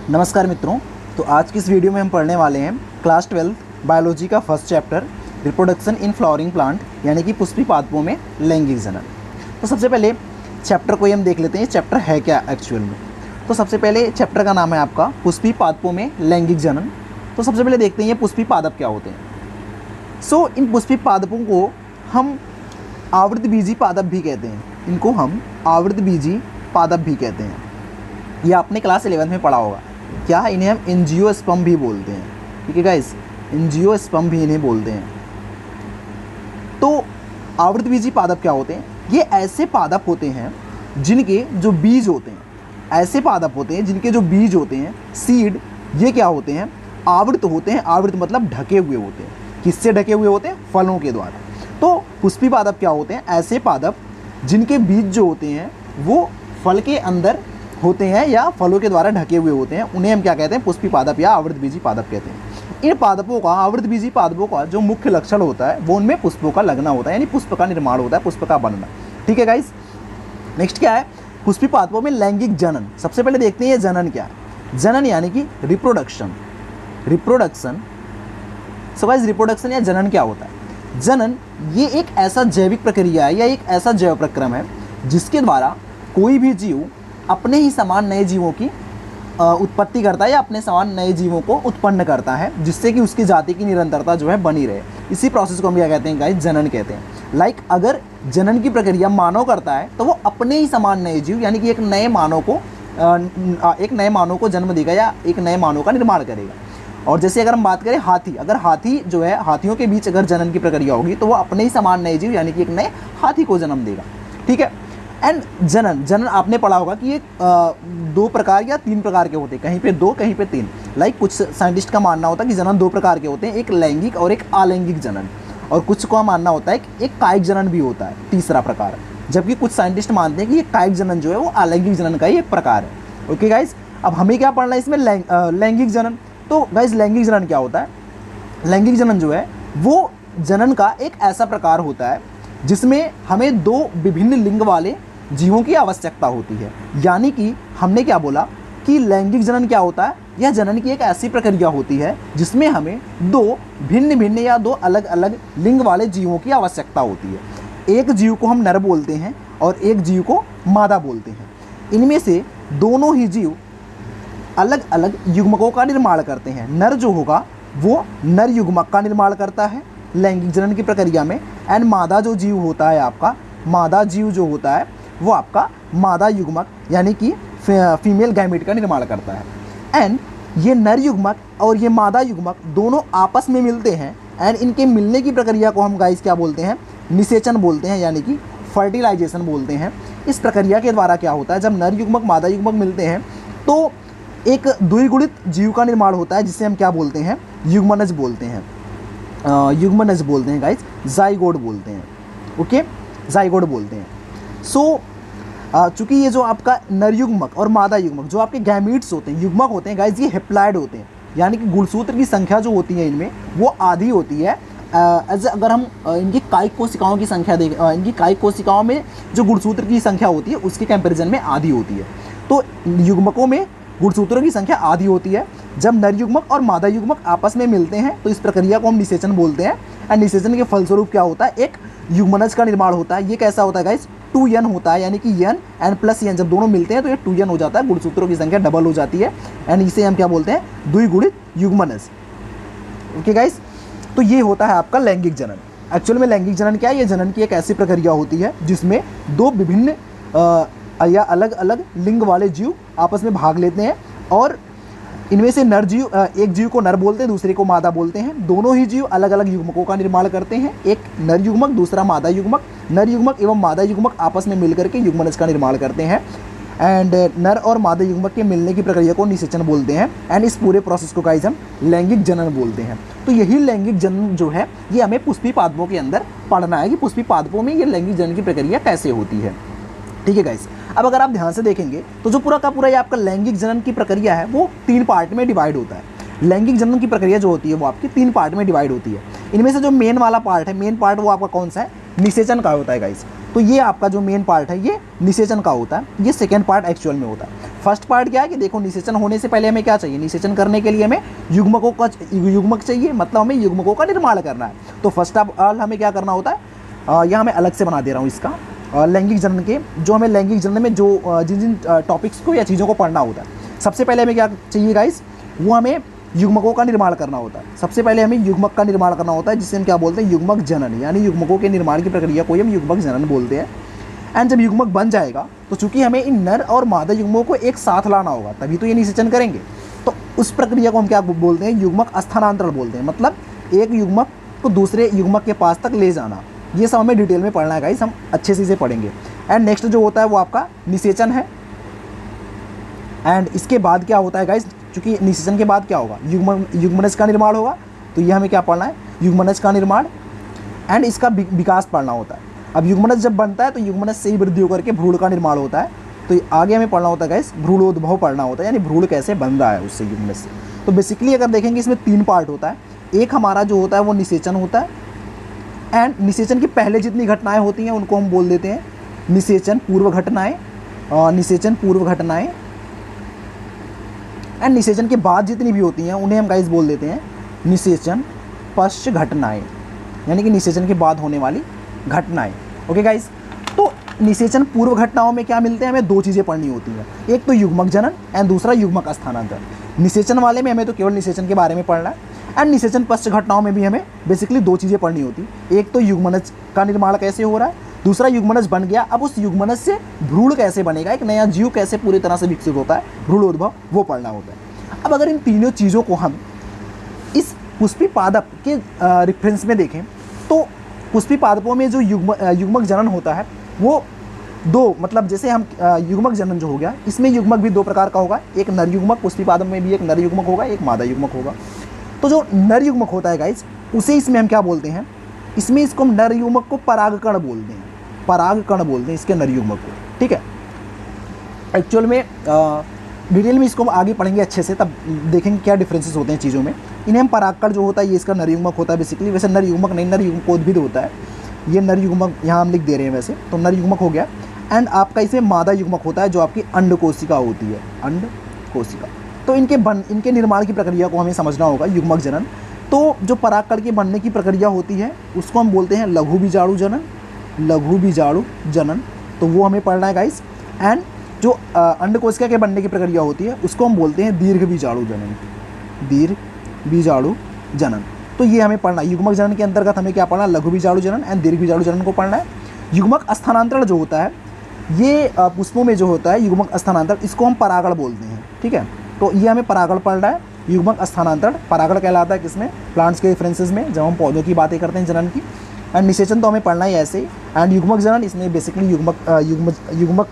नमस्कार मित्रों। तो आज की इस वीडियो में हम पढ़ने वाले हैं क्लास 12 बायोलॉजी का first chapter reproduction in flowering plant यानी कि पुष्पी पादपों में लैंगिक जनन। तो सबसे पहले चैप्टर को ही हम देख लेते हैं, चैप्टर है क्या एक्चुअल में। तो सबसे पहले चैप्टर का नाम है आपका पुष्पी पादपों में लैंगिक जनन। तो सबसे पहले देखते हैं ये पुष्पी पादप क्या होते हैं। इन पुष्पी पादपों को हम आवृतबीजी पादप भी कहते हैं। इनको हम आवृतबीजी पादप भी कहते हैं। ये आपने क्लास 11 में पढ़ा होगा। क्या है, इन्हें हम एंजियोस्पर्म भी बोलते हैं। ठीक है गाइस, एंजियोस्पर्म भी इन्हें बोलते हैं। तो आवृतबीजी पादप क्या होते हैं? ये ऐसे पादप होते हैं जिनके जो बीज होते हैं, ऐसे पादप होते हैं जिनके जो बीज होते हैं, सीड, ये क्या होते हैं? आवृत होते हैं। आवृत मतलब ढके हुए होते हैं। किससे ढके हुए होते हैं? फलों के द्वारा। तो पुष्पी पादप क्या होते हैं? ऐसे पादप जिनके बीज जो होते हैं वो फल के अंदर होते हैं या फलों के द्वारा ढके हुए होते हैं, उन्हें हम क्या कहते हैं? पुष्पी पादप या आवृतबीजी पादप कहते हैं। इन पादपों का, आवृतबीजी पादपों का जो मुख्य लक्षण होता है वो उनमें पुष्पों का लगना होता है, यानी पुष्प का निर्माण होता है, पुष्प का बनना। ठीक है गाइस, नेक्स्ट क्या है? पुष्पी पादपों में लैंगिक जनन। सबसे पहले देखते हैं ये जनन क्या है। जनन यानी कि reproduction. Reproduction, so guys reproduction या जनन क्या होता है? जनन ये एक ऐसा जैविक प्रक्रिया है या एक ऐसा जैव प्रक्रम है जिसके द्वारा कोई भी जीव अपने ही समान नए जीवों की उत्पत्ति करता है या अपने समान नए जीवों को उत्पन्न करता है, जिससे कि उसकी जाति की निरंतरता जो है बनी रहे। इसी प्रोसेस को हम क्या कहते हैं गाइस? जनन कहते हैं। लाइक अगर जनन की प्रक्रिया मानव करता है तो वो अपने ही समान नए जीव यानी कि एक नए मानव को जन्म देगा या एक नए मानव का निर्माण करेगा। और जैसे अगर हम बात करें हाथी, अगर हाथी जो है, हाथियों के बीच अगर जनन की प्रक्रिया होगी तो वो अपने ही समान नए जीव यानी कि एक नए हाथी को जन्म देगा। ठीक है। एंड जनन आपने पढ़ा होगा कि ये 2 प्रकार या 3 प्रकार के होते हैं, कहीं पे 2 कहीं पे 3। लाइक कुछ साइंटिस्ट का मानना होता है कि जनन 2 प्रकार के होते हैं, एक लैंगिक और एक अलैंगिक जनन। और कुछ का मानना होता है कि एक कायिक जनन भी होता है, तीसरा प्रकार। जबकि कुछ साइंटिस्ट मानते हैं कि ये कायिक जनन जो है वो अलैंगिक जनन का ही एक प्रकार है। ओके गाइज, अब हमें क्या पढ़ना है इसमें? लैंगिक जनन। तो गाइज लैंगिक जनन क्या होता है? लैंगिक जनन जो है वो जनन का एक ऐसा प्रकार होता है जिसमें हमें 2 विभिन्न लिंग वाले जीवों की आवश्यकता होती है। यानी कि हमने क्या बोला कि लैंगिक जनन क्या होता है? यह जनन की एक ऐसी प्रक्रिया होती है जिसमें हमें 2 भिन्न या 2 अलग अलग लिंग वाले जीवों की आवश्यकता होती है। एक जीव को हम नर बोलते हैं और एक जीव को मादा बोलते हैं। इनमें से दोनों ही जीव अलग अलग युग्मकों का निर्माण करते हैं। नर जो होगा वो नर युग्मक का निर्माण करता है लैंगिक जनन की प्रक्रिया में। एंड मादा जो जीव होता है आपका, मादा जीव जो होता है वो आपका मादा युग्मक यानी कि फीमेल गैमेट का निर्माण करता है। एंड ये नर युग्मक और ये मादा युग्मक दोनों आपस में मिलते हैं। एंड इनके मिलने की प्रक्रिया को हम गाइस क्या बोलते हैं? निषेचन बोलते हैं, यानी कि फर्टिलाइजेशन बोलते हैं। इस प्रक्रिया के द्वारा क्या होता है? जब नर युग्मक मादा युग्मक मिलते हैं तो एक द्विगुणित जीव का निर्माण होता है जिसे हम क्या बोलते हैं? युग्मनज बोलते हैं। युग्मनज बोलते हैं गाइस, जाइगोट बोलते हैं। ओके, जाइगोट बोलते हैं। चूँकि ये जो आपका नर युग्मक और मादा युग्मक जो आपके गैमीट्स होते हैं, युग्मक होते हैं गाइस, ये हेप्लाइड होते हैं, यानी कि गुणसूत्र की संख्या जो होती है इनमें वो आधी होती है। अगर हम इनकी कायिक कोशिकाओं की संख्या देखें, इनकी कायिक कोशिकाओं में जो गुणसूत्र की संख्या होती है उसके कंपैरिजन में आधी होती है। तो युग्मकों में गुणसूत्रों की संख्या आधी होती है। जब नर युग्मक और मादा युग्मक आपस में मिलते हैं तो इस प्रक्रिया को हम निषेचन बोलते हैं। एंड निषेचन के फलस्वरूप क्या होता है? एक युग्मनज का निर्माण होता है। ये कैसा होता है गाइस? 2n होता है, यानी कि n प्लस n जब दोनों मिलते हैं तो ये 2n हो जाता है, गुणसूत्रों की संख्या डबल हो जाती है। एंड इसे हम क्या बोलते हैं? द्विगुणित युग्मनज। ओके गाइस, तो ये होता है आपका लैंगिक जनन। एक्चुअल में लैंगिक जनन क्या है? ये जनन की एक ऐसी प्रक्रिया होती है जिसमें 2 विभिन्न या अलग अलग लिंग वाले जीव आपस में भाग लेते हैं और इनमें से नर जीव, एक जीव को नर बोलते हैं, दूसरे को मादा बोलते हैं। दोनों ही जीव अलग अलग युग्मकों का निर्माण करते हैं, एक नर युग्मक दूसरा मादा युग्मक। नर युग्मक एवं मादा युग्मक आपस में मिलकर के युग्मनज का निर्माण करते हैं। एंड नर और मादा युग्मक के मिलने की प्रक्रिया को निषेचन बोलते हैं। एंड इस पूरे प्रोसेस को गाइस हम लैंगिक जनन बोलते हैं। तो यही लैंगिक जनन जो है ये हमें पुष्पी पादपों के अंदर पढ़ना है कि पुष्पी पादपों में ये लैंगिक जनन की प्रक्रिया कैसे होती है। ठीक है गाइस, अब अगर आप ध्यान से देखेंगे तो जो पूरा का पूरा ये आपका लैंगिक जनन की प्रक्रिया है वो 3 पार्ट में डिवाइड होता है। लैंगिक जनन की प्रक्रिया जो होती है वो आपकी 3 पार्ट में डिवाइड होती है। इनमें से जो मेन वाला पार्ट है, मेन पार्ट वो आपका कौन सा है, निषेचन का होता है गाइस। तो ये आपका जो मेन पार्ट है ये निषेचन का होता है, ये सेकेंड पार्ट एक्चुअल में होता है। फर्स्ट पार्ट क्या है कि देखो निषेचन होने से पहले हमें क्या चाहिए, निषेचन करने के लिए हमें युग्मक चाहिए, मतलब हमें युग्मकों का निर्माण करना है। तो फर्स्ट ऑफ ऑल हमें क्या करना होता है, यहाँ मैं अलग से बना दे रहा हूँ इसका लैंगिक जनन के, जो हमें लैंगिक जनन में जो जिन जिन टॉपिक्स को या चीज़ों को पढ़ना होता है, सबसे पहले हमें क्या चाहिए गाइस, वो हमें युग्मकों का निर्माण करना होता है। सबसे पहले हमें युग्मक का निर्माण करना होता है, जिसे हम क्या बोलते हैं, युग्मक जनन, यानी युग्मकों के निर्माण की प्रक्रिया को हम युग्मक जनन बोलते हैं। एंड जब युग्मक बन जाएगा तो चूंकि हमें इन नर और मादा युग्मकों को एक साथ लाना होगा, तभी तो ये निषेचन करेंगे। तो उस प्रक्रिया को हम क्या बोलते हैं, युग्मक स्थानांतरण बोलते हैं, मतलब एक युग्मक को दूसरे युग्मक के पास तक ले जाना। ये सब हमें डिटेल में पढ़ना है गाइस, हम अच्छे से इसे पढ़ेंगे। एंड नेक्स्ट जो होता है वो आपका निषेचन है। एंड इसके बाद क्या होता है गाइस, क्योंकि निषेचन के बाद क्या होगा, युग्मनज का निर्माण होगा। तो ये हमें क्या पढ़ना है, युग्मनज का निर्माण एंड इसका विकास पढ़ना होता है। अब युग्मनज जब बनता है तो युग्मनज से ही वृद्धि होकर के भ्रूण का निर्माण होता है। तो आगे हमें पढ़ना होता है गाइस, भ्रूणोद्भव पढ़ना होता है, यानी भ्रूण कैसे बन रहा है उससे, युग्मनज से। तो बेसिकली अगर देखेंगे इसमें 3 पार्ट होता है। एक हमारा जो होता है वो निषेचन होता है, एंड निषेचन की पहले जितनी घटनाएं होती हैं उनको हम बोल देते हैं निषेचन पूर्व घटनाएं, निषेचन पूर्व घटनाएं। एंड निषेचन के बाद जितनी भी होती हैं उन्हें हम गाइस बोल देते हैं निषेचन पश्च घटनाएं, यानी कि निषेचन के बाद होने वाली घटनाएं। ओके गाइस, तो निषेचन पूर्व घटनाओं में क्या मिलते हैं, हमें 2 चीज़ें पढ़नी होती हैं, एक तो युग्मक जनन एंड दूसरा युग्मक स्थानांतरण। निषेचन वाले में हमें तो केवल निषेचन के बारे में पढ़ना है, एंड निषेचन पश्च घटनाओं में भी हमें बेसिकली 2 चीज़ें पढ़नी होती है, एक तो युग्मनज का निर्माण कैसे हो रहा है, दूसरा युग्मनज बन गया, अब उस युग्मनज से भ्रूण कैसे बनेगा, एक नया जीव कैसे पूरी तरह से विकसित होता है, भ्रूणोद्भव, वो पढ़ना होता है। अब अगर इन तीनों चीज़ों को हम इस पुष्पी पादप के रेफरेंस में देखें तो पुष्पी पादपों में जो युग्मक जनन होता है वो 2, मतलब जैसे हम युग्मक जनन जो हो गया, इसमें युग्मक भी 2 प्रकार का होगा, एक नर युग्मक, पुष्पी पादप में भी एक नर युग्मक होगा, एक मादा युग्मक होगा। तो जो नर युग्मक होता है गाइस, उसे इसमें हम क्या बोलते हैं, इसमें इसको हम नर युग्मक को परागकण बोलते हैं, परागकण बोलते हैं इसके नर युग्मक को, ठीक है। एक्चुअल में डिटेल में इसको हम आगे पढ़ेंगे अच्छे से, तब देखेंगे क्या डिफरेंसेस होते हैं चीज़ों में। इन्हें हम परागकण जो होता है ये इसका नर युग्मक होता है बेसिकली, वैसे नर युग्मक नहीं, नर युग्मकोद्भिद होता है, ये नर युग्मक यहाँ हम लिख दे रहे हैं वैसे, तो नर युग्मक हो गया। एंड आपका इसमें मादा युग्मक होता है जो आपकी अंड कोशिका होती है, अंड कोशिका। तो इनके निर्माण की प्रक्रिया को हमें समझना होगा, युग्मक जनन। तो जो परागकण के बनने की प्रक्रिया होती है उसको हम बोलते हैं लघु बीजाणु जनन, लघु बीजाणु जनन, तो वो हमें पढ़ना है गाइस। एंड जो अंड कोशिका के बनने की प्रक्रिया होती है उसको हम बोलते हैं दीर्घ बीजाणु जनन, दीर्घ बीजाणु जनन। तो ये हमें पढ़ना है। युग्मक जनन के अंतर्गत हमें क्या पढ़ना है, लघु बीजाणु जनन एंड दीर्घ बीजाणु जनन को पढ़ना है। युग्मक स्थानांतरण जो होता है ये पुष्पों में जो होता है युग्मक स्थानांतरण, इसको हम परागण बोलते हैं, ठीक है। तो ये हमें परागण पढ़ना है। युग्मक स्थानांतरण परागण कहलाता है किसमें, प्लांट्स के रेफरेंसेस में, जब हम पौधों की बातें करते हैं जनन की। एंड निषेचन तो हमें पढ़ना ही ऐसे ही। एंड युग्मक जनन, इसमें बेसिकली युग्मक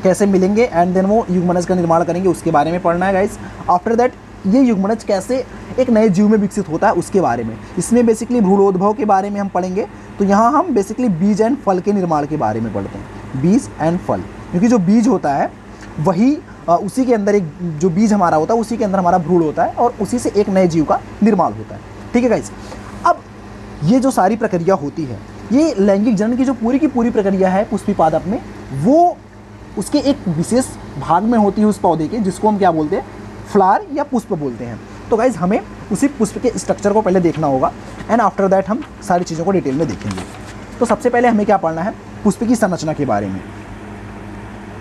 कैसे मिलेंगे एंड देन वो युग्मनज का निर्माण करेंगे उसके बारे में पढ़ना है गाइस। आफ्टर दैट ये युग्मनज कैसे एक नए जीव में विकसित होता है उसके बारे में, इसमें बेसिकली भ्रूणोद्भव के बारे में हम पढ़ेंगे। तो यहाँ हम बेसिकली बीज एंड फल के निर्माण के बारे में पढ़ते हैं, बीज एंड फल, क्योंकि जो बीज होता है वही उसी के अंदर एक जो बीज हमारा होता है उसी के अंदर हमारा भ्रूण होता है और उसी से एक नए जीव का निर्माण होता है, ठीक है गाइस। अब ये जो सारी प्रक्रिया होती है, ये लैंगिक जनन की जो पूरी की पूरी प्रक्रिया है पुष्पी पादप में, वो उसके एक विशेष भाग में होती है उस पौधे के, जिसको हम क्या बोलते हैं, फ्लावर या पुष्प बोलते हैं। तो गाइज हमें उसी पुष्प के स्ट्रक्चर को पहले देखना होगा एंड आफ्टर दैट हम सारी चीज़ों को डिटेल में देखेंगे। तो सबसे पहले हमें क्या पढ़ना है, पुष्प की संरचना के बारे में।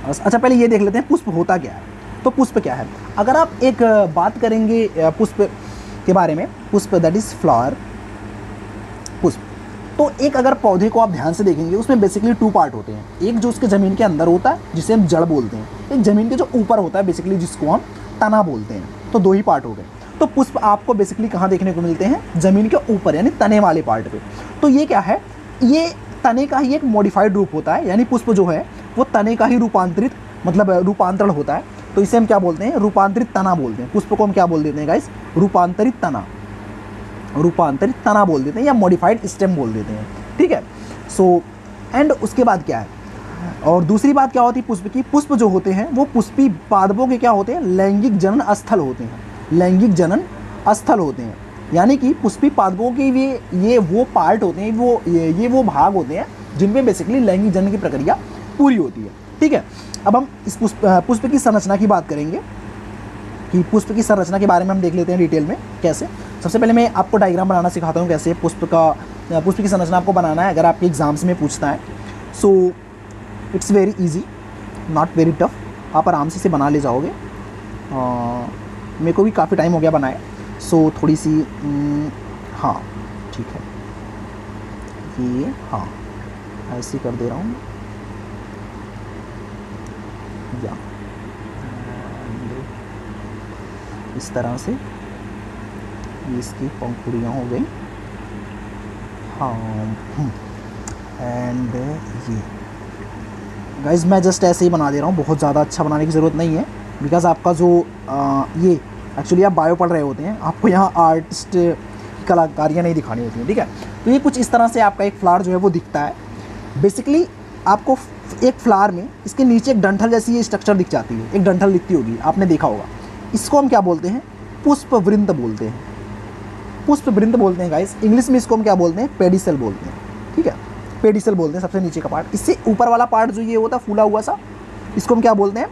अच्छा पहले ये देख लेते हैं पुष्प होता क्या है। तो पुष्प क्या है, अगर आप एक बात करेंगे पुष्प के बारे में, पुष्प दैट इज़ फ्लावर, पुष्प। तो एक अगर पौधे को आप ध्यान से देखेंगे उसमें बेसिकली 2 पार्ट होते हैं, एक जो उसके ज़मीन के अंदर होता है जिसे हम जड़ बोलते हैं, एक ज़मीन के जो ऊपर होता है बेसिकली जिसको हम तना बोलते हैं। तो 2 ही पार्ट हो गए। तो पुष्प आपको बेसिकली कहाँ देखने को मिलते हैं, ज़मीन के ऊपर यानी तने वाले पार्ट पे। तो ये क्या है, ये तने का ही एक मॉडिफाइड रूप होता है, यानी पुष्प जो है वो तने का ही रूपांतरित मतलब रूपांतरण होता है। तो इसे हम क्या बोलते हैं, रूपांतरित तना बोलते हैं। पुष्प को हम क्या बोल देते हैं गाइस, रूपांतरित तना, रूपांतरित तना बोल देते हैं या मॉडिफाइड स्टेम बोल देते हैं, ठीक है। सो एंड उसके बाद क्या है, और दूसरी बात क्या होती है पुष्प की, पुष्प जो होते हैं वो पुष्पी पादपों के क्या होते हैं, लैंगिक जनन स्थल होते हैं, लैंगिक जनन स्थल होते हैं, यानी कि पुष्पी पादपों के ये वो पार्ट होते हैं, ये वो भाग होते हैं जिनमें बेसिकली लैंगिक जनन की प्रक्रिया पूरी होती है। ठीक है, अब हम इस पुष्प की संरचना की बात करेंगे कि पुष्प की संरचना के बारे में हम देख लेते हैं डिटेल में कैसे। सबसे पहले मैं आपको डायग्राम बनाना सिखाता हूँ कैसे पुष्प की संरचना आपको बनाना है अगर आपके एग्जाम्स में पूछता है। So it's very easy, not very tough, आप आराम से इसे बना ले जाओगे। मेरे को भी काफ़ी टाइम हो गया बनाए, सो थोड़ी सी हाँ ठीक है, ये हाँ ऐसे कर दे रहा हूँ या इस तरह से, इसकी पंखुड़ियाँ हो गई। हाँ एंड ये गाइज मैं जस्ट ऐसे ही बना दे रहा हूँ, बहुत ज़्यादा अच्छा बनाने की ज़रूरत नहीं है बिकॉज आपका जो ये एक्चुअली आप बायो पढ़ रहे होते हैं, आपको यहाँ आर्टिस्ट कलाकारियाँ नहीं दिखानी होती हैं। ठीक है, तो ये कुछ इस तरह से आपका एक फ्लावर जो है वो दिखता है। बेसिकली आपको एक फ्लावर में इसके नीचे एक डंठल जैसी ये स्ट्रक्चर दिख जाती है, एक डंठल दिखती होगी, आपने देखा होगा। इसको हम क्या बोलते हैं? पुष्पवृंत बोलते हैं, पुष्पवृंत बोलते हैं गाइस। इंग्लिश में इसको हम क्या बोलते हैं? पेडिसल बोलते हैं। ठीक है, पेडिसल बोलते हैं सबसे नीचे का पार्ट। इससे ऊपर वाला पार्ट जो ये होता है फूला हुआ सा, इसको हम क्या बोलते हैं?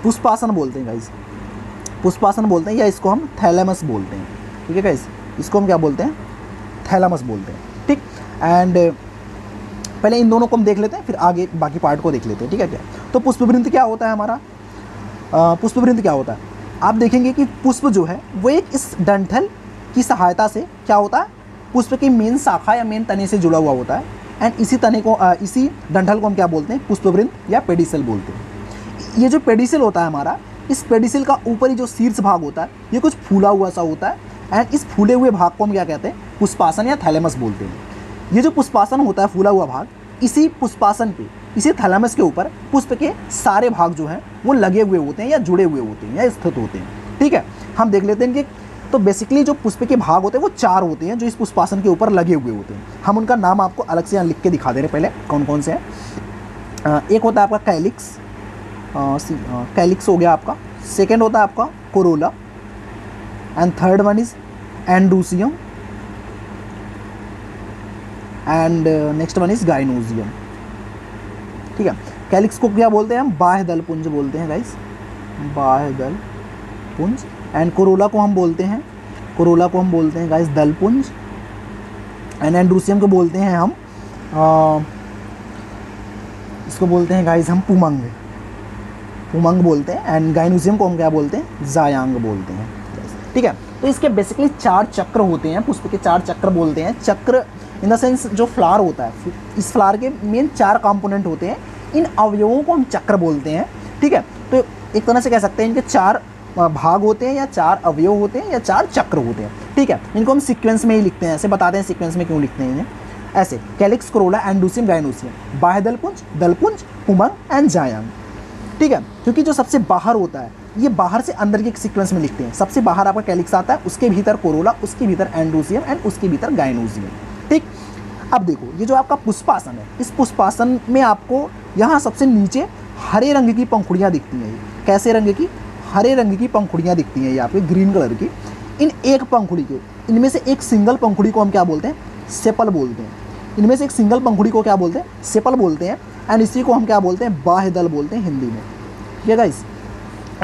पुष्पासन बोलते हैं गाइस, पुष्पासन बोलते हैं, या इसको हम थैलेमस बोलते हैं। ठीक है गाइस, इसको हम क्या बोलते हैं? थैलेमस बोलते हैं। ठीक, एंड पहले इन दोनों को हम देख लेते हैं, फिर आगे बाकी पार्ट को देख लेते हैं। ठीक है क्या? तो पुष्पवृंत क्या होता है हमारा? पुष्पवृंत क्या होता है? आप देखेंगे कि पुष्प जो है वो एक इस डंठल की सहायता से क्या होता है? पुष्प की मेन शाखा या मेन तने से जुड़ा हुआ होता है। एंड इसी तने को इसी डंठल को हम क्या बोलते हैं? पुष्पवृंत या पेडिसल बोलते हैं। ये जो पेडिसल होता है हमारा, इस पेडिसल का ऊपरी जो शीर्ष भाग होता है ये कुछ फूला हुआ सा होता है। एंड इस फूले हुए भाग को हम क्या कहते हैं? पुष्पासन या थैलेमस बोलते हैं। ये जो पुष्पासन होता है, फूला हुआ भाग, इसी पुष्पासन पे, इसी थैलेमस के ऊपर पुष्प के सारे भाग जो हैं वो लगे हुए होते हैं या जुड़े हुए होते हैं या स्थित होते हैं। ठीक है, हम देख लेते हैं कि तो बेसिकली जो पुष्प के भाग होते हैं वो 4 होते हैं जो इस पुष्पासन के ऊपर लगे हुए होते हैं। हम उनका नाम आपको अलग से यहाँ लिख के दिखा दे रहे हैं पहले कौन कौन से हैं। एक होता है आपका कैलिक्स, कैलिक्स हो गया आपका। सेकेंड होता है आपका corolla, and third one is androecium, and next one is gynoecium. ठीक है, कैलिक्स को क्या बोलते हैं हम? बाह्य दल पुंज बोलते हैं गाइस, बाह्य दल पुंज। एंड कोरोला को हम बोलते हैं, कोरोला को हम बोलते हैं गाइस दल पुंज। एंड एंडूसियम को बोलते हैं हम इसको बोलते हैं गाइस हम पुमंग, पुमंग बोलते हैं। एंड गाइनोसियम को हम क्या बोलते हैं? जायांग बोलते हैं। ठीक है, तो इसके बेसिकली 4 चक्र होते हैं, पुष्प के 4 चक्र बोलते हैं। चक्र इन द सेंस जो फ्लावर होता है, इस फ्लावर के मेन 4 कंपोनेंट होते हैं, इन अवयवों को हम चक्र बोलते हैं। ठीक है, तो एक तरह से कह सकते हैं इनके 4 भाग होते हैं या 4 अवयव होते हैं या 4 चक्र होते हैं। ठीक है, इनको हम सीक्वेंस में ही लिखते हैं, ऐसे बताते हैं सीक्वेंस में क्यों लिखते हैं इन्हें ऐसे। कैलिक्स, कोरोला, एंडूसियम, गाइनोसियम, बाह्य दलपुंज, पुमंग एंड जायांग। ठीक है, क्योंकि जो सबसे बाहर होता है ये बाहर से अंदर के एक सीक्वेंस में लिखते हैं। सबसे बाहर आपका कैलिक्स आता है, उसके भीतर कोरोला, उसके भीतर एंडूसियम एंड उसके भीतर गाइनोसियम। ठीक, अब देखो ये जो आपका पुष्पासन है, इस पुष्पासन में आपको यहाँ सबसे नीचे हरे रंग की पंखुड़ियाँ दिखती हैं। ये कैसे रंग की? हरे रंग की पंखुड़ियाँ दिखती हैं यहाँ पे, ग्रीन कलर की। इन एक पंखुड़ी के, इनमें से एक सिंगल पंखुड़ी को हम क्या बोलते हैं? सेपल बोलते हैं। इनमें से एक सिंगल पंखुड़ी को क्या बोलते हैं? सेपल बोलते हैं। एंड इसी को हम क्या बोलते हैं? बाह्य दल बोलते हैं हिंदी में। ठीक है गाइस,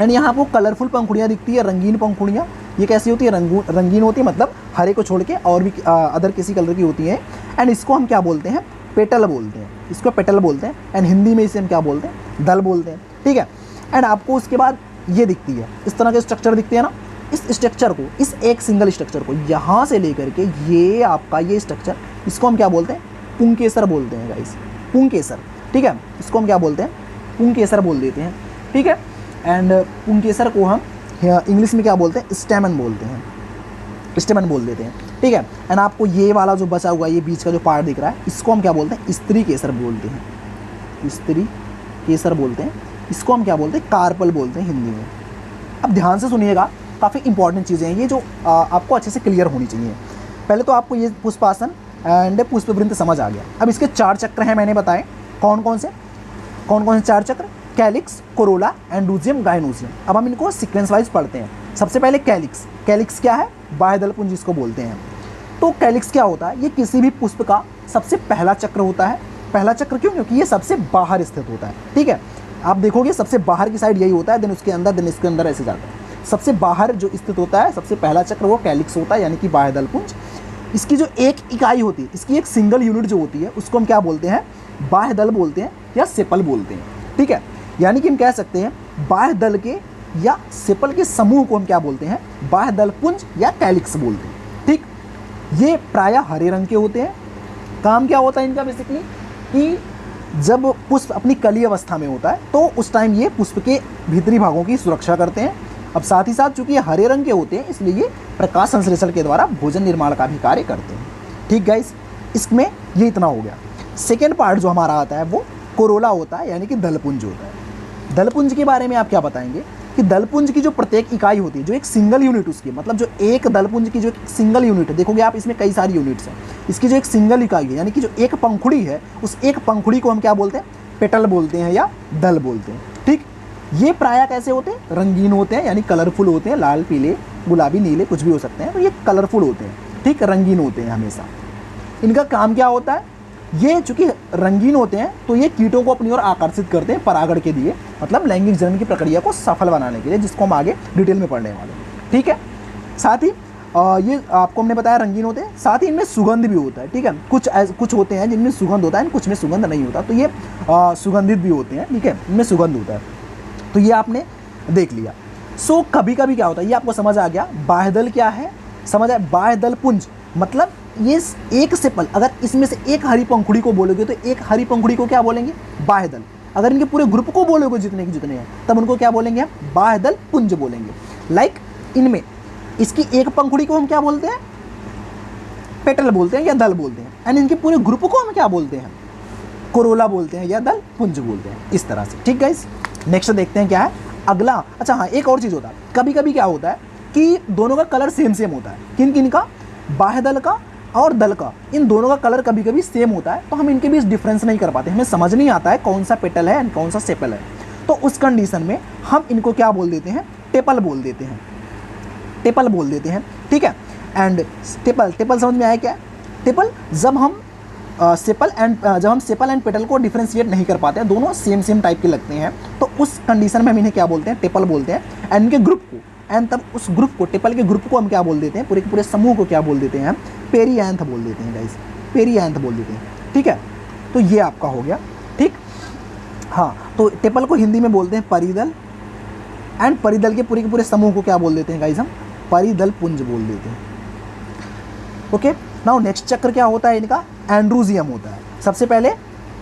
एंड यहाँ आपको कलरफुल पंखुड़ियाँ दिखती है, रंगीन पंखुड़ियाँ। ये कैसी होती है? रंगीन होती है, मतलब हरे को छोड़ के और भी अदर किसी कलर की होती है। एंड इसको हम क्या बोलते हैं? पेटल बोलते हैं, इसको पेटल बोलते हैं। एंड हिंदी में इसे हम क्या बोलते हैं? दल बोलते हैं। ठीक है, एंड आपको उसके बाद ये दिखती है, इस तरह के स्ट्रक्चर दिखते हैं ना। इस स्ट्रक्चर को, इस एक सिंगल स्ट्रक्चर को यहाँ से लेकर के ये आपका ये स्ट्रक्चर, इसको हम क्या बोलते हैं? पुंकेसर बोलते हैं गाइस, पुंकेसर। ठीक है, इसको हम क्या बोलते हैं? पुंकेसर बोल देते हैं। ठीक है, एंड पुंकेसर को हम इंग्लिश में क्या बोलते हैं? स्टेमन बोलते हैं, स्टेमन बोल देते हैं। ठीक है, एंड आपको ये वाला जो बचा हुआ ये बीच का जो पार्ट दिख रहा है, इसको हम क्या बोलते हैं? स्त्री केसर बोलते हैं, स्त्री केसर बोलते हैं। इसको हम क्या बोलते हैं? कार्पल बोलते हैं हिंदी में। अब ध्यान से सुनिएगा, काफ़ी इंपॉर्टेंट चीज़ें हैं ये जो आपको अच्छे से क्लियर होनी चाहिए। पहले तो आपको ये पुष्पासन एंड पुष्पवृंत समझ आ गया। अब इसके 4 चक्र हैं, मैंने बताए कौन कौन से 4 चक्र? Calyx, corolla, androecium, gynoecium. अब हम इनको सीक्वेंस वाइज पढ़ते हैं। सबसे पहले कैलिक्स। कैलिक्स क्या है? बाह्य दल पुंज जिसको बोलते हैं। तो कैलिक्स क्या होता है? ये किसी भी पुष्प का सबसे पहला चक्र होता है। पहला चक्र क्यों? क्योंकि ये सबसे बाहर स्थित होता है। ठीक है, आप देखोगे सबसे बाहर की साइड यही होता है, देन उसके अंदर, देन इसके अंदर, ऐसे जाता है। सबसे बाहर जो स्थित होता है, सबसे पहला चक्र, वो कैलिक्स होता है, यानी कि बाह्य दल पुंज। इसकी जो एक इकाई होती है, इसकी एक सिंगल यूनिट जो होती है, उसको हम क्या बोलते हैं? बाह्य दल बोलते हैं या सेपल बोलते हैं। ठीक है, यानी कि हम कह सकते हैं बाह्य दल के या सेपल के समूह को हम क्या बोलते हैं? बाह्य दल पुंज या कैलिक्स बोलते हैं। ठीक, ये प्रायः हरे रंग के होते हैं। काम क्या होता है इनका बेसिकली कि जब पुष्प अपनी कली अवस्था में होता है तो उस टाइम ये पुष्प के भीतरी भागों की सुरक्षा करते हैं। अब साथ ही साथ चूंकि ये हरे रंग के होते हैं, इसलिए ये प्रकाश संश्लेषण के द्वारा भोजन निर्माण का भी कार्य करते हैं। ठीक गाइस, इसमें ये इतना हो गया। सेकेंड पार्ट जो हमारा आता है वो कोरोला होता है, यानी कि दलपुंज होता है। दलपुंज के बारे में आप क्या बताएंगे कि दलपुंज की जो प्रत्येक इकाई होती है, जो एक सिंगल यूनिट उसकी, मतलब जो एक दलपुंज की जो एक सिंगल यूनिट है, देखोगे आप इसमें कई सारी यूनिट्स हैं। इसकी जो एक सिंगल इकाई है, यानी कि जो एक पंखुड़ी है, उस एक पंखुड़ी को हम क्या बोलते हैं? पेटल बोलते हैं या दल बोलते हैं। ठीक, ये प्रायः कैसे होते हैं? रंगीन होते हैं, यानी कलरफुल होते हैं, लाल, पीले, गुलाबी, नीले, कुछ भी हो सकते हैं। तो ये कलरफुल होते हैं। ठीक, रंगीन होते हैं हमेशा। इनका काम क्या होता है? ये चूंकि रंगीन होते हैं तो ये कीटों को अपनी ओर आकर्षित करते हैं परागण के लिए, मतलब लैंगिक जनन की प्रक्रिया को सफल बनाने के लिए, जिसको हम आगे डिटेल में पढ़ने वाले हैं। ठीक है, साथ ही ये आपको हमने बताया रंगीन होते हैं, साथ ही इनमें सुगंध भी होता है। ठीक है, कुछ होते हैं जिनमें सुगंध होता है, कुछ में सुगंध नहीं होता, तो ये सुगंधित भी होते हैं। ठीक है, इनमें सुगंध होता है, तो ये आपने देख लिया। सो कभी कभी क्या होता है, ये आपको समझ आ गया। बाह्य दल क्या है? समझ आया। बाह्य दल पुंज मतलब ये एक सेपल, अगर इसमें से एक हरी पंखुड़ी को बोलोगे तो एक हरी पंखुड़ी को क्या बोलेंगे? बाह्य दल। अगर इनके पूरे ग्रुप को बोलोगे जितने के जितने हैं, तब उनको क्या बोलेंगे? हम बाह्य दल पुंज बोलेंगे। लाइक इनमें इसकी एक पंखुड़ी को हम क्या बोलते हैं? पेटल बोलते हैं या दल बोलते हैं। एंड इनके पूरे ग्रुप को हम क्या बोलते हैं? कोरोला बोलते हैं या दल पुंज बोलते हैं, इस तरह से। ठीक गाइस, नेक्स्ट देखते हैं क्या है अगला। अच्छा हाँ, एक और चीज़ होता है, कभी कभी क्या होता है कि दोनों का कलर सेम सेम होता है। किन किन का? बाह्य दल का और दल का, इन दोनों का कलर कभी कभी सेम होता है, तो हम इनके बीच डिफरेंस नहीं कर पाते, हमें समझ नहीं आता है कौन सा पेटल है एंड कौन सा सेपल है। तो उस कंडीशन में हम इनको क्या बोल देते हैं? टेपल बोल देते हैं। टेपल बोल देते हैं। ठीक है, एंड टेपल समझ में आया क्या? टेपल जब हम सेपल एंड पेटल को डिफ्रेंशिएट नहीं कर पाते हैं, दोनों सेम टाइप के लगते हैं, तो उस कंडीशन में हम इन्हें क्या बोलते हैं? टेपल बोलते हैं। एंड इनके ग्रुप को, एंड तब उस ग्रुप को, टेपल के ग्रुप को हम क्या बोल देते हैं? पूरे के पूरे समूह को क्या बोल देते हैं? हम पेरियांथ बोल देते हैं गाइस, पेरियांथ बोल देते हैं। ठीक है, तो ये आपका हो गया। ठीक, हाँ, तो टेपल को हिंदी में बोलते हैं परिदल, एंड परिदल के पूरे समूह को क्या बोल देते हैं गाइस? हम परिदल पुंज बोल देते हैं। ओके, नाउ नेक्स्ट चक्र क्या होता है इनका? एंड्रूजियम होता है। सबसे पहले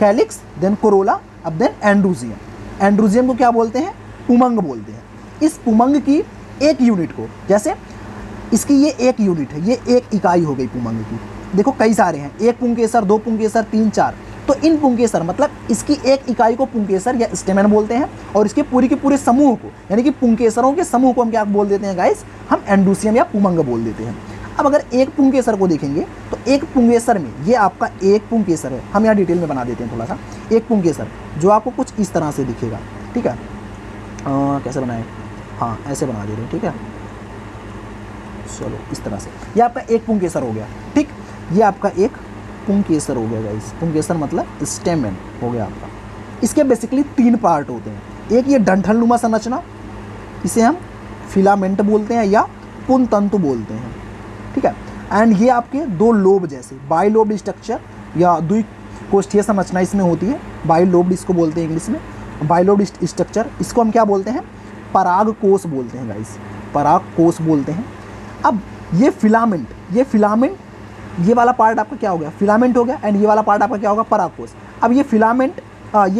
कैलिक्स, देन कोरोला, अब देन एंड्रूजियम। एंड्रूजियम को क्या बोलते हैं? पुमंग बोलते हैं। इस पुमंग की एक यूनिट को, जैसे इसकी ये एक यूनिट है, ये एक इकाई हो गई पुमंग की। देखो कई सारे हैं, एक पुंकेसर, दो पुंकेसर, तीन, चार, तो इन पुंकेसर मतलब इसकी एक इकाई को पुंकेसर या स्टेमेन बोलते हैं, और इसके पूरे के पूरे समूह को, यानी कि पुंकेसरों के समूह को हम क्या बोल देते हैं गाइस? हम एंड्रूसियम या पुमंग बोल देते हैं। अब अगर एक पुंकेसर को देखेंगे तो एक पुंकेसर में, ये आपका एक पुंकेसर है, हम यहाँ डिटेल में बना देते हैं थोड़ा सा। एक पुंकेसर जो आपको कुछ इस तरह से दिखेगा। ठीक है, कैसे बनाए? हाँ, ऐसे बना दे रहे हैं। ठीक है, चलो इस तरह से, ये आपका एक पुंकेसर हो गया। ठीक, ये आपका एक पुंकेसर हो गया गाइस। पुंकेसर मतलब स्टेमेन हो गया आपका। इसके बेसिकली तीन पार्ट होते हैं। एक ये डंठलनुमा संरचना, इसे हम फिलामेंट बोलते हैं या पुंतंतु बोलते हैं। ठीक है, एंड ये आपके दो लोब जैसे बाइलोब्ड स्ट्रक्चर या द्विकोष्ठीय संरचना इसमें होती है। बाइलोब्ड इसको बोलते हैं इंग्लिश में, बाइलोब्ड स्ट्रक्चर। इसको हम क्या बोलते हैं? पराग कोष बोलते हैं गाइस, पराग कोष बोलते हैं। अब ये फिलामेंट, ये वाला पार्ट आपका क्या हो गया? फिलामेंट हो गया, एंड ये वाला पार्ट आपका क्या होगा? परागकोष। अब ये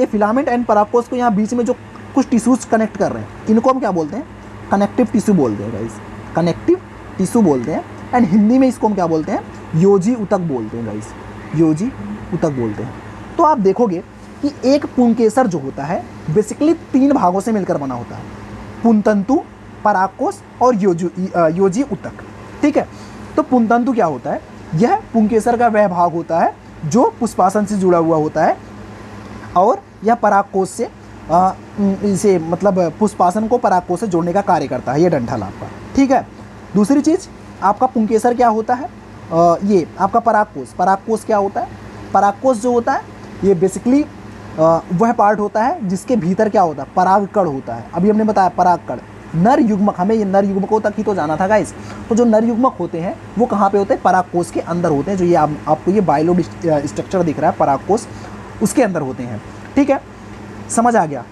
फिलामेंट एंड परागकोष को यहाँ बीच में जो कुछ टिश्यूज कनेक्ट कर रहे हैं, इनको हम क्या बोलते हैं? कनेक्टिव टिश्यू बोलते हैं गाइस, कनेक्टिव टिश्यू बोलते हैं। एंड हिंदी में इसको हम क्या बोलते हैं? योजी उतक बोलते हैं गाइस, योजी उतक बोलते हैं। तो आप देखोगे कि एक पुंकेसर जो होता है बेसिकली तीन भागों से मिलकर बना होता है, पुंतंतु, परागकोष और योजी उतक। ठीक है, तो पुंतंतु क्या होता है? यह पुंकेसर का वह भाग होता है जो पुष्पासन से जुड़ा हुआ होता है, और यह परागकोष से इसे मतलब पुष्पासन को परागकोश से जोड़ने का कार्य करता है ये डंठल आपका। ठीक है, दूसरी चीज़ आपका पुंकेसर क्या होता है, ये आपका परागकोश। परागकोश क्या होता है, परागकोश जो होता है ये बेसिकली वह पार्ट होता है जिसके भीतर क्या होता है, परागकण होता है। अभी हमने बताया परागकण, नर युग्मक, हमें ये नर युग्मकों तक ही तो जाना था गाइस। तो जो नर युग्मक होते हैं वो कहाँ पे होते हैं, परागकोश के अंदर होते हैं। जो ये आपको ये बाइलोड स्ट्रक्चर दिख रहा है परागकोश, उसके अंदर होते हैं। ठीक है, समझ आ गया।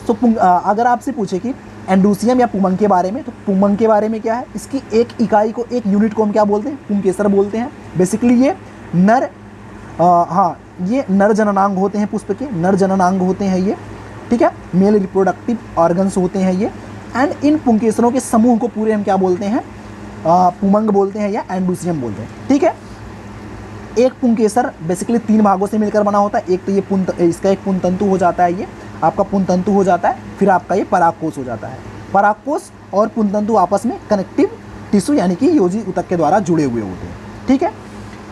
तो अगर आपसे पूछे कि एंडोसियम या पुमंग के बारे में, तो पुमंग के बारे में क्या है, इसकी एक इकाई को, एक यूनिट को हम क्या बोलते हैं, पुंकेसर बोलते हैं। बेसिकली ये नर ये नर जननांग होते हैं, पुष्प के नर जननांग होते हैं ये। ठीक है, मेल रिप्रोडक्टिव ऑर्गन्स होते हैं ये। एंड इन पुंकेसरों के समूह को पूरे हम क्या बोलते हैं, पुमंग बोलते हैं या एंडोसियम बोलते हैं। ठीक है, एक पुंकेसर बेसिकली 3 भागों से मिलकर बना होता है। एक तो ये इसका एक पुंतंतु हो जाता है, ये आपका पुंतंतु हो जाता है, फिर आपका ये परागकोश हो जाता है। परागकोश और पुंतंतु आपस में कनेक्टिव टिश्यू यानी कि योजी ऊतक के द्वारा जुड़े हुए होते हैं। ठीक है,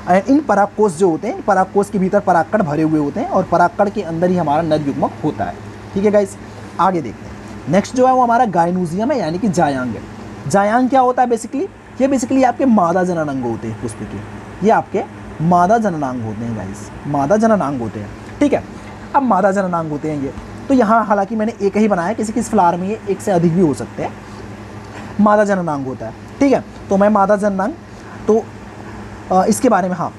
इन परागकोश जो होते हैं, परागकोश के भीतर परागकण भरे हुए होते हैं और परागकण के अंदर ही हमारा नर युग्मक होता है। ठीक है गाइस, आगे देखते हैं। नेक्स्ट जो है वो हमारा गाइनोसियम है यानी कि जायांग है। जायांग क्या होता है, बेसिकली ये बेसिकली आपके मादा जननांग होते हैं पुष्प के, ये आपके मादा जननांग होते हैं गाइस, मादा जननांग होते हैं। ठीक है, अब मादा जननांग होते हैं ये, तो यहाँ हालांकि मैंने एक ही बनाया, किसी किस फ्लावर में ये एक से अधिक भी हो सकते हैं। मादा जननांग होता है। ठीक है, तो मैं मादा जननांग, तो इसके बारे में, हाँ,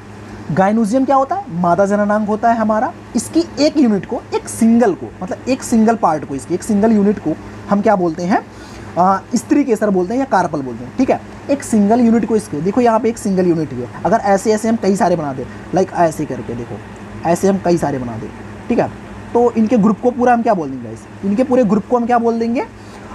गाइनोसियम क्या होता है, मादा जननांग होता है हमारा। इसकी एक यूनिट को, एक सिंगल को, मतलब एक सिंगल पार्ट को, इसकी एक सिंगल यूनिट को हम क्या बोलते हैं, स्त्री केसर बोलते हैं या कार्पल बोलते हैं। ठीक है, एक सिंगल यूनिट को, इसके देखो यहाँ पे एक सिंगल यूनिट है। अगर ऐसे ऐसे हम कई सारे बना दें, लाइक ऐसे करके देखो, ऐसे हम कई सारे बना दें, ठीक है, तो इनके ग्रुप को पूरा हम क्या बोल देंगे, इनके पूरे ग्रुप को हम क्या बोल देंगे,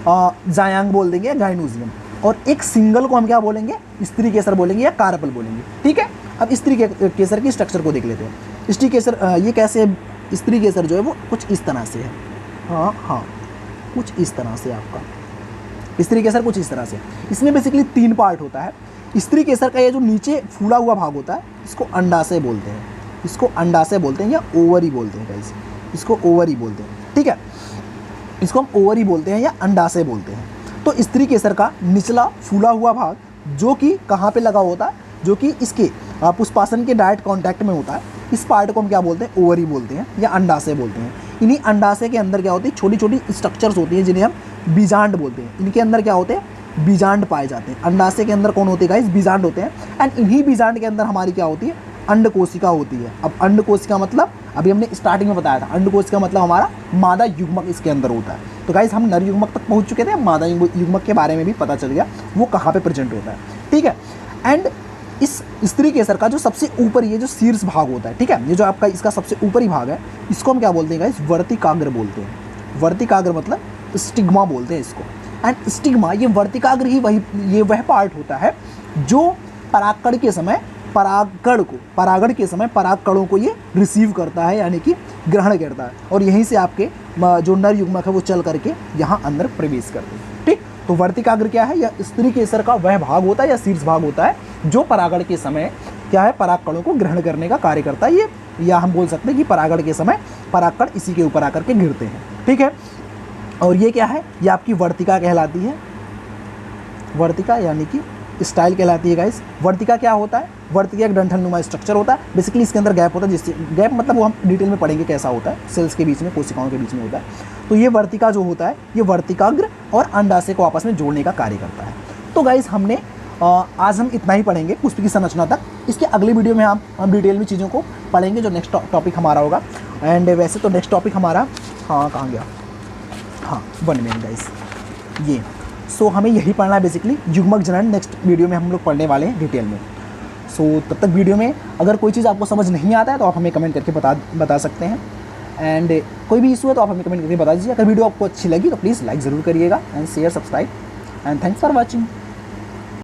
जायांग बोल देंगे, गाइनोसियम। और एक सिंगल को हम क्या बोलेंगे, स्त्री केसर बोलेंगे या कार्पल बोलेंगे। ठीक है, अब स्त्री केसर की स्ट्रक्चर को देख लेते हैं। स्त्री केसर ये कैसे, स्त्री केसर जो है वो कुछ इस तरह से है, हाँ कुछ इस तरह से आपका स्त्री केसर कुछ इस तरह से। इसमें बेसिकली 3 पार्ट होता है। स्त्री केसर का ये जो नीचे फूला हुआ भाग होता है, इसको अंडाशय बोलते हैं, इसको अंडाशय बोलते हैं या ओवरी बोलते हैं गाइस, इसको ओवरी बोलते हैं। ठीक है, इसको हम ओवरी बोलते हैं या अंडाशय बोलते हैं। तो स्त्री केसर का निचला फूला हुआ भाग जो कि कहाँ पे लगा होता है, जो कि इसके पुष्पासन के डायरेक्ट कांटेक्ट में होता है, इस पार्ट को हम क्या बोलते हैं, ओवरी बोलते हैं या अंडाशय बोलते हैं। इन्हीं अंडाशय के अंदर क्या होती है, छोटी छोटी स्ट्रक्चर्स होती हैं जिन्हें हम बीजांड बोलते हैं। इनके अंदर क्या होते हैं, बीजांड पाए जाते हैं। अंडाशय के अंदर कौन होते हैं गाइस, बीजांड होते हैं। एंड इन्हीं बीजांड के अंदर हमारी क्या होती है, अंड कोशिका होती है। अब अंड कोशिका मतलब अभी हमने स्टार्टिंग में बताया था, अंड कोशिका मतलब हमारा मादा युग्मक इसके अंदर होता है। तो गाइस हम नर युग्मक तक पहुंच चुके थे, मादा युग्मक के बारे में भी पता चल गया वो कहाँ पे प्रेजेंट होता है। ठीक है, एंड इस स्त्री केसर का जो सबसे ऊपर ये जो शीर्ष भाग होता है, ठीक है, ये जो आपका इसका सबसे ऊपरी भाग है, इसको हम क्या बोलते हैं गाइस, वर्तिकाग्र बोलते हैं। वर्तिकाग्र मतलब स्टिग्मा बोलते हैं इसको। एंड स्टिग्मा, ये वर्तिकाग्र ही वह पार्ट होता है जो परागकण के समय परागण के समय परागकणों को ये रिसीव करता है यानी कि ग्रहण करता है, और यहीं से आपके जो नर युग्मक है वो चल करके यहाँ अंदर प्रवेश करते हैं। ठीक, तो वर्तिकाग्र क्या है, यह स्त्री केसर का वह भाग होता है या शीर्ष भाग होता है जो परागण के समय क्या है, परागकणों को ग्रहण करने का कार्य करता है। ये या हम बोल सकते हैं कि परागण के समय परागकण इसी के ऊपर आकर के गिरते हैं। ठीक है, और ये क्या है, ये आपकी वर्तिका कहलाती है। वर्तिका यानी कि स्टाइल कहलाती है गाइस। वर्तिका क्या होता है, वर्तिका एक डंठलनुमा स्ट्रक्चर होता है। बेसिकली इसके अंदर गैप होता है, जिससे गैप मतलब वो हम डिटेल में पढ़ेंगे कैसा होता है, सेल्स के बीच में, कोशिकाओं के बीच में होता है। तो ये वर्तिका जो होता है, ये वर्तिकाग्र और अंडाशय को आपस में जोड़ने का कार्य करता है। तो गाइस हमने आज हम इतना ही पढ़ेंगे पुष्प की संरचना तक। इसके अगले वीडियो में हम डिटेल में चीज़ों को पढ़ेंगे, जो नेक्स्ट टॉपिक हमारा होगा। एंड वैसे तो नेक्स्ट टॉपिक हमारा, हाँ कहाँ गया, हाँ 1 मिनट गाइस, ये सो हमें यही पढ़ना है बेसिकली, युग्मक जनन नेक्स्ट वीडियो में हम लोग पढ़ने वाले हैं डिटेल में। सो तब तक वीडियो में अगर कोई चीज़ आपको समझ नहीं आता है तो आप हमें कमेंट करके बता सकते हैं। एंड कोई भी इशू है तो आप हमें कमेंट करके बता दीजिए। अगर वीडियो आपको अच्छी लगी तो प्लीज़ लाइक ज़रूर करिएगा and share, subscribe, and thanks for watching.